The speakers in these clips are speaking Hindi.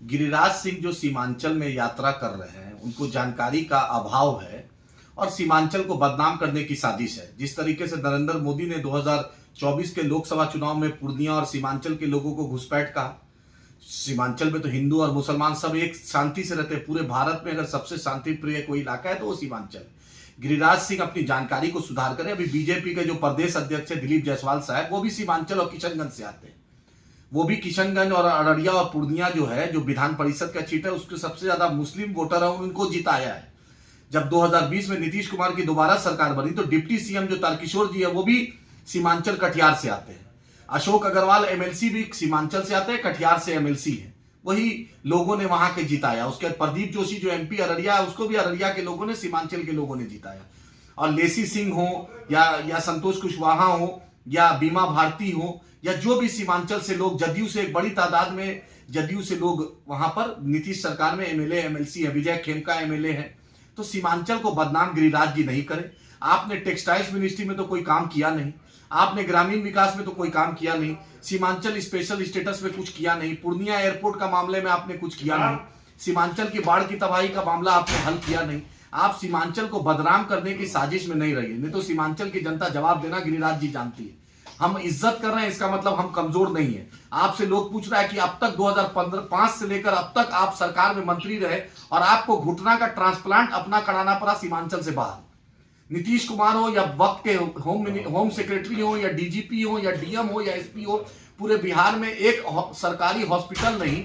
गिरिराज सिंह जो सीमांचल में यात्रा कर रहे हैं, उनको जानकारी का अभाव है और सीमांचल को बदनाम करने की साजिश है। जिस तरीके से नरेंद्र मोदी ने 2024 के लोकसभा चुनाव में पूर्णिया और सीमांचल के लोगों को घुसपैठ कहा। सीमांचल में तो हिंदू और मुसलमान सब एक शांति से रहते हैं। पूरे भारत में अगर सबसे शांति प्रिय कोई इलाका है तो वो सीमांचल। गिरिराज सिंह अपनी जानकारी को सुधार करें। अभी बीजेपी के जो प्रदेश अध्यक्ष है दिलीप जायसवाल साहब, वो भी सीमांचल और किशनगंज से आते हैं। वो भी किशनगंज और अररिया और पूर्णिया जो है, जो विधान परिषद का सीट है, उसके सबसे ज्यादा मुस्लिम वोटर है, उनको जिताया है। जब 2020 में नीतीश कुमार की दोबारा सरकार बनी तो डिप्टी सीएम जो तारकिशोर जी है वो भी सीमांचल कटिहार से आते हैं। अशोक अग्रवाल एमएलसी भी सीमांचल से आते हैं, कटिहार से एमएलसी है। वही लोगों ने वहां के जिताया। उसके बाद प्रदीप जोशी जो एमपी अररिया है, उसको भी अररिया के लोगों ने, सीमांचल के लोगों ने जिताया। और लेसी सिंह हो या संतोष कुशवाहा हो या बीमा भारती हो या जो भी सीमांचल से लोग, जदयू से एक बड़ी तादाद में जदयू से लोग वहां पर नीतीश सरकार में एमएलए एमएलसी है। विजय खेमका एमएलए है। तो सीमांचल को बदनाम गिरिराज जी नहीं करें। आपने टेक्सटाइल्स मिनिस्ट्री में तो कोई काम किया नहीं, आपने ग्रामीण विकास में तो कोई काम किया नहीं, सीमांचल स्पेशल स्टेटस में कुछ किया नहीं, पूर्णिया एयरपोर्ट का मामले में आपने कुछ किया नहीं, सीमांचल की बाढ़ की तबाही का मामला आपने हल किया नहीं। आप सीमांचल को बदनाम करने की साजिश में नहीं रहिए, नहीं तो सीमांचल की जनता जवाब देना गिरिराज जी जानती है। हम इज्जत कर रहे हैं, इसका मतलब हम कमजोर नहीं है। आपसे लोग पूछ रहा है कि अब तक 2005 से लेकर अब तक आप सरकार में मंत्री रहे और आपको घुटना का ट्रांसप्लांट अपना कराना पड़ा सीमांचल से बाहर। नीतीश कुमार हो या वक्त के होम सेक्रेटरी हो या डीजीपी हो या डीएम हो या एसपी हो, पूरे बिहार में एक सरकारी हॉस्पिटल नहीं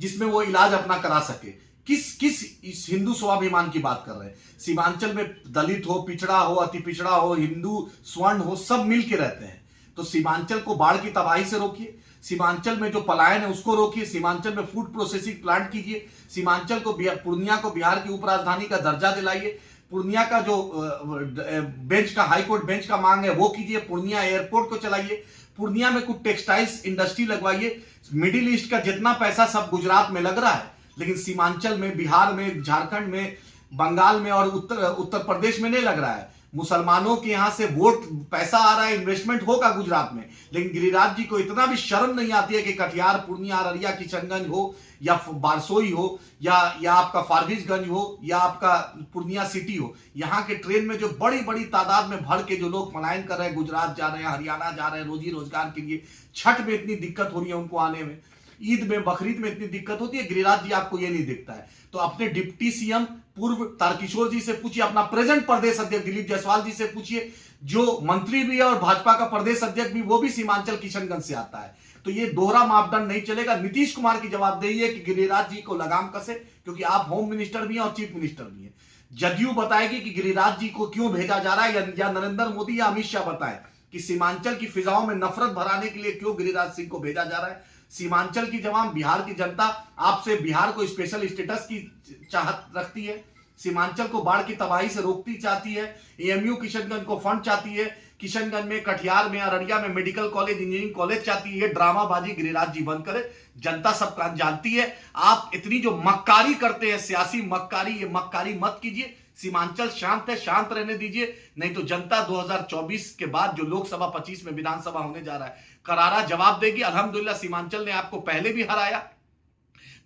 जिसमें वो इलाज अपना करा सके। किस हिंदू स्वाभिमान की बात कर रहे हैं? सीमांचल में दलित हो, पिछड़ा हो, अति पिछड़ा हो, हिंदू स्वर्ण हो, सब मिल के रहते हैं। तो सीमांचल को बाढ़ की तबाही से रोकिए, सीमांचल में जो पलायन है उसको रोकिए, सीमांचल में फूड प्रोसेसिंग प्लांट कीजिए, सीमांचल को, पूर्णिया को बिहार की उपराजधानी का दर्जा दिलाइए, पूर्णिया का जो बेंच का, हाईकोर्ट बेंच का मांग है वो कीजिए, पूर्णिया एयरपोर्ट को चलाइए, पूर्णिया में कुछ टेक्सटाइल्स इंडस्ट्री लगवाइए। मिडिल ईस्ट का जितना पैसा सब गुजरात में लग रहा है, लेकिन सीमांचल में, बिहार में, झारखंड में, बंगाल में और उत्तर प्रदेश में नहीं लग रहा है। मुसलमानों के यहां से वोट, पैसा आ रहा है, इन्वेस्टमेंट होगा गुजरात में, लेकिन गिरिराज जी को इतना भी शर्म नहीं आती है कि कटिहार, पूर्णिया, अररिया, किशनगंज हो या बारसोई हो या आपका फारबिसगंज हो या आपका पूर्णिया सिटी हो, यहाँ के ट्रेन में जो बड़ी बड़ी तादाद में भर के जो लोग पलायन कर रहे हैं, गुजरात जा रहे हैं, हरियाणा जा रहे हैं रोजी रोजगार के लिए, छठ में इतनी दिक्कत हो रही है उनको आने में, ईद में, बकरीद में इतनी दिक्कत होती है, गिरिराज जी आपको ये नहीं दिखता है। तो अपने डिप्टी सीएम पूर्व तारकिशोर जी से पूछिए, अपना प्रेजेंट प्रदेश अध्यक्ष दिलीप जायसवाल जी से पूछिए, जो मंत्री भी है और भाजपा का प्रदेश अध्यक्ष भी, वो भी सीमांचल किशनगंज से आता है। तो ये दोहरा मापदंड नहीं चलेगा। नीतीश कुमार की जवाबदेही है कि गिरिराज जी को लगाम कसे, क्योंकि आप होम मिनिस्टर भी हैं और चीफ मिनिस्टर भी हैं। जदयू बताएगी कि गिरिराज जी को क्यों भेजा जा रहा है, या नरेंद्र मोदी या अमित शाह बताए कि सीमांचल की फिजाओं में नफरत भराने के लिए क्यों गिरिराज सिंह को भेजा जा रहा है। सीमांचल की जवान, बिहार की जनता आपसे बिहार को स्पेशल स्टेटस की चाहत रखती है, सीमांचल को बाढ़ की तबाही से रोकती चाहती है, एएमयू किशनगंज को फंड चाहती है, किशनगंज में, कटिहार में, अररिया में मेडिकल कॉलेज, इंजीनियरिंग कॉलेज चाहती है। ड्रामाबाजी गिरिराज जी बंद करे, जनता सब जानती है। आप इतनी जो मक्कारी करते हैं, सियासी मक्कारी, ये मक्कारी मत कीजिए। सीमांचल शांत है, शांत रहने दीजिए, नहीं तो जनता 2024 के बाद जो लोकसभा 25 में विधानसभा होने जा रहा है, करारा जवाब देगी। अल्हम्दुलिल्लाह सीमांचल ने आपको पहले भी हराया,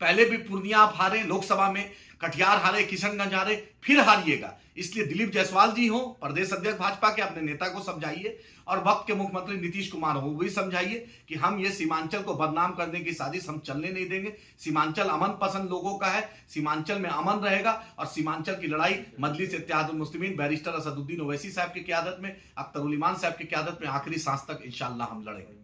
पहले भी पूर्णिया आप हारे लोकसभा में, कटिहार हारे, किशनगंज हारे, फिर हारिएगा। इसलिए दिलीप जायसवाल जी हो, प्रदेश अध्यक्ष भाजपा के, अपने नेता को समझाइए, और वक्त के मुख्यमंत्री नीतीश कुमार हो, वही समझाइए कि हम ये सीमांचल को बदनाम करने की साजिश हम चलने नहीं देंगे। सीमांचल अमन पसंद लोगों का है, सीमांचल में अमन रहेगा, और सीमांचल की लड़ाई मजलिस इत्तेहादुल मुस्लिमीन बैरिस्टर असदुद्दीन ओवैसी साहब की क़यादत में, अख्तरुल इमान साहब की क़यादत में आखिरी सांस तक इंशाअल्लाह हम लड़ेंगे।